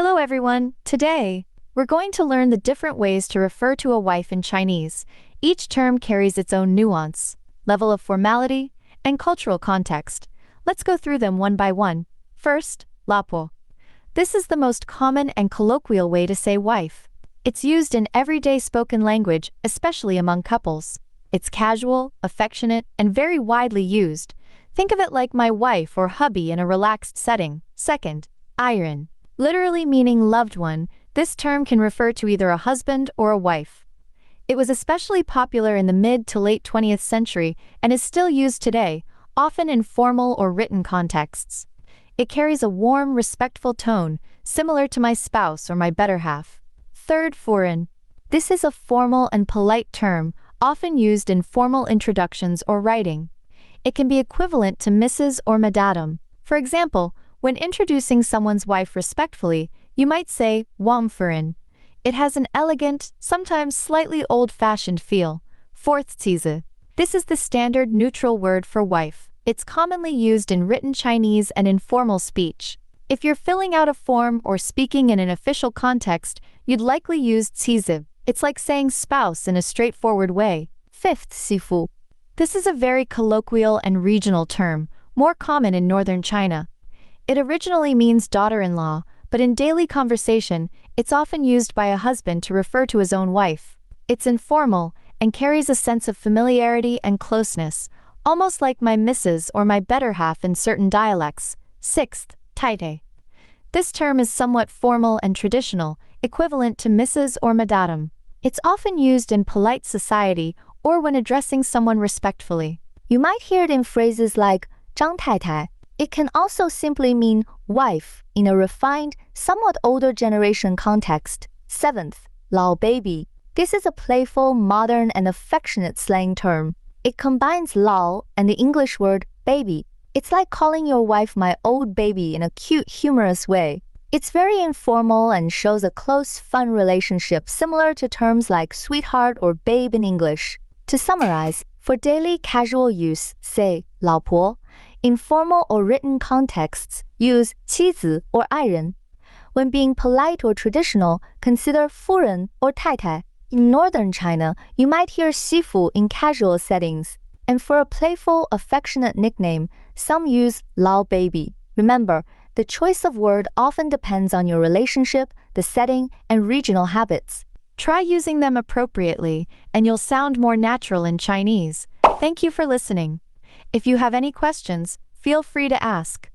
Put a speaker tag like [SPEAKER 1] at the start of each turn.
[SPEAKER 1] Hello everyone! Today, we're going to learn the different ways to refer to a wife in Chinese. Each term carries its own nuance, level of formality, and cultural context. Let's go through them one by one. First, Laopo. This is the most common and colloquial way to say wife. It's used in everyday spoken language, especially among couples. It's casual, affectionate, and very widely used. Think of it like my wife or hubby in a relaxed setting. Second, iron. Literally meaning loved one, this term can refer to either a husband or a wife. It was especially popular in the mid to late 20th century and is still used today, often in formal or written contexts. It carries a warm, respectful tone, similar to my spouse or my better half. Third, Fūrén. This is a formal and polite term, often used in formal introductions or writing. It can be equivalent to Mrs. or Madam. For example, when introducing someone's wife respectfully, you might say, Fūrén. It has an elegant, sometimes slightly old-fashioned feel. Fourth, Qizi. This is the standard neutral word for wife. It's commonly used in written Chinese and informal speech. If you're filling out a form or speaking in an official context, you'd likely use Qizi. It's like saying spouse in a straightforward way. Fifth, Sifu. This is a very colloquial and regional term, more common in northern China. It originally means daughter-in-law, but in daily conversation, it's often used by a husband to refer to his own wife. It's informal and carries a sense of familiarity and closeness, almost like my missus or my better half in certain dialects. Sixth, Taitai. This term is somewhat formal and traditional, equivalent to Mrs. or Madam. It's often used in polite society or when addressing someone respectfully. You might hear it in phrases like 张太太. It can also simply mean wife in a refined, somewhat older generation context. Seventh, Lao baby. This is a playful, modern, and affectionate slang term. It combines Lao and the English word baby. It's like calling your wife my old baby in a cute, humorous way. It's very informal and shows a close, fun relationship similar to terms like sweetheart or babe in English. To summarize, for daily casual use, say 老婆. In formal or written contexts, use 妻子 or 爱人. When being polite or traditional, consider 夫人 or 太太. In northern China, you might hear 媳妇 in casual settings. And for a playful, affectionate nickname, some use 老 baby. Remember, the choice of word often depends on your relationship, the setting, and regional habits. Try using them appropriately, and you'll sound more natural in Chinese. Thank you for listening. If you have any questions, feel free to ask.